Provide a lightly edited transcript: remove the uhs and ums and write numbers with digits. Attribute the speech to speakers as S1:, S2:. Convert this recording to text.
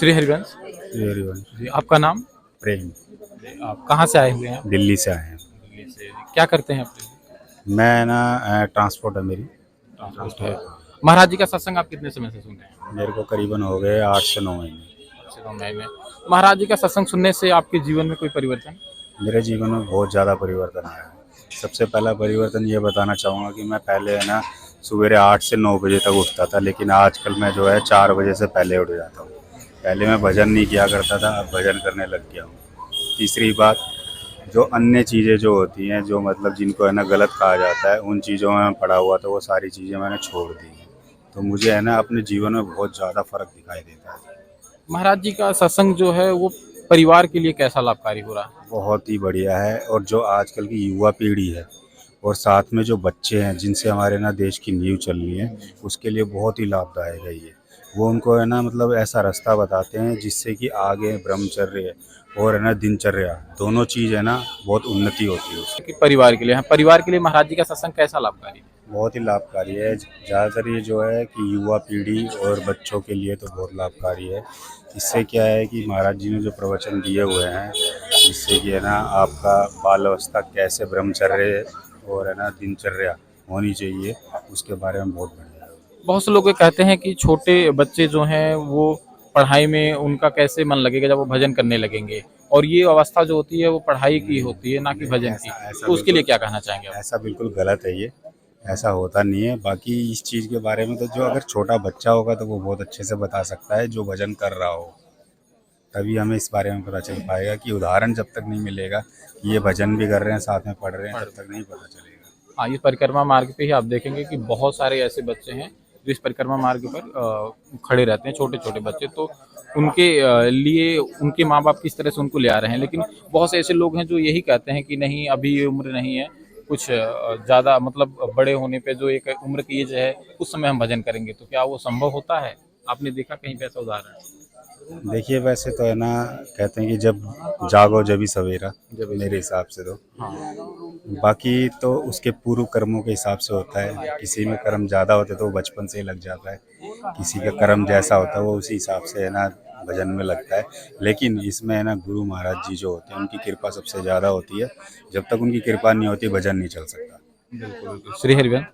S1: श्री हरिवंश
S2: हरिवंश।
S1: जी, आपका नाम?
S2: प्रेम।
S1: आप कहाँ से आए हुए हैं?
S2: दिल्ली से आए हैं।
S1: दिल्ली से। क्या करते हैं आप?
S2: मैं ना ट्रांसपोर्ट है मेरी।
S1: ट्रांसपोर्ट है। महाराज जी का सत्संग आप कितने समय से सुन रहे हैं?
S2: मेरे को करीबन हो गए 8 से 9 महीने।
S1: अच्छे 9 महीने। महाराज जी का सत्संग सुनने से आपके जीवन में कोई परिवर्तन?
S2: मेरे जीवन में बहुत ज़्यादा परिवर्तन आया है। सबसे पहला परिवर्तन ये बताना चाहूँगा कि मैं पहले है ना सवेरे 8 से 9 बजे तक उठता था, लेकिन आजकल मैं जो है 4 बजे से पहले उठ जाता हूँ। पहले मैं भजन नहीं किया करता था, अब भजन करने लग गया हूँ। तीसरी बात, जो अन्य चीज़ें जो होती हैं, जो मतलब जिनको है ना गलत कहा जाता है, उन चीज़ों में मैं पड़ा हुआ था, वो सारी चीज़ें मैंने छोड़ दी हैं। तो मुझे है ना अपने जीवन में बहुत ज़्यादा फ़र्क दिखाई देता है।
S1: महाराज जी का सत्संग जो है वो परिवार के लिए कैसा लाभकारी हो रहा है?
S2: बहुत ही बढ़िया है। और जो आजकल की युवा पीढ़ी है और साथ में जो बच्चे हैं जिनसे हमारे ना देश की नींव चल रही है, उसके लिए बहुत ही लाभदायक है ये। वो उनको है ना मतलब ऐसा रास्ता बताते हैं जिससे कि आगे ब्रह्मचर्य और है ना दिनचर्या दोनों चीज़ है ना बहुत उन्नति होती है उससे।
S1: कि परिवार के लिए, हाँ, परिवार के लिए महाराज जी का सत्संग कैसा लाभकारी है?
S2: बहुत ही लाभकारी है। ज़्यादातर ये जो है कि युवा पीढ़ी और बच्चों के लिए तो बहुत लाभकारी है। इससे क्या है कि महाराज जी ने जो प्रवचन दिए हुए हैं, जिससे कि है ना आपका बाल अवस्था कैसे ब्रह्मचर्य और है ना दिनचर्या होनी चाहिए, उसके बारे में बहुत बढ़िया है।
S1: बहुत से लोग ये कहते हैं कि छोटे बच्चे जो हैं वो पढ़ाई में उनका कैसे मन लगेगा जब वो भजन करने लगेंगे, और ये अवस्था जो होती है वो पढ़ाई की होती है, ना कि भजन की।
S2: ऐसा ऐसा
S1: तो उसके लिए
S2: बिल्कुल
S1: क्या कहना चाहेंगे आप?
S2: ऐसा बिल्कुल गलत है ये। ऐसा होता नहीं है। बाकी इस चीज़ के बारे में तो जो अगर छोटा बच्चा होगा तो वो बहुत अच्छे से बता सकता है, जो भजन कर रहा हो। तभी हमें इस बारे में पता चल पाएगा कि उदाहरण जब तक नहीं मिलेगा कि ये भजन भी कर रहे हैं साथ में पढ़ रहे हैं, तब तक नहीं पता चलेगा।
S1: हाँ, इस परिक्रमा मार्ग पे ही आप देखेंगे कि बहुत सारे ऐसे बच्चे हैं जो इस परिक्रमा मार्ग पर खड़े रहते हैं, छोटे छोटे बच्चे। तो उनके लिए उनके माँ बाप किस तरह से उनको ले आ रहे हैं, लेकिन बहुत से ऐसे लोग हैं जो यही कहते हैं कि नहीं, अभी ये उम्र नहीं है, कुछ ज़्यादा मतलब बड़े होने पे जो एक उम्र की एज है उस समय हम भजन करेंगे। तो क्या वो संभव होता है? आपने देखा कहीं पे ऐसा उदाहरण?
S2: देखिए वैसे तो है ना, कहते हैं कि जब जागो जभी सवेरा,
S1: जब
S2: मेरे
S1: इस
S2: हिसाब से तो।
S1: हाँ।
S2: बाकी तो उसके पूर्व कर्मों के हिसाब से होता है। किसी में कर्म ज़्यादा होते तो वो बचपन से ही लग जाता है, किसी का कर्म जैसा होता है वो उसी हिसाब से है ना भजन में लगता है। लेकिन इसमें है ना गुरु महाराज जी जो होते हैं उनकी कृपा सबसे ज़्यादा होती है। जब तक उनकी कृपा नहीं होती भजन नहीं चल सकता।
S1: बिल्कुल बिल्कुल। श्री हरिवंश।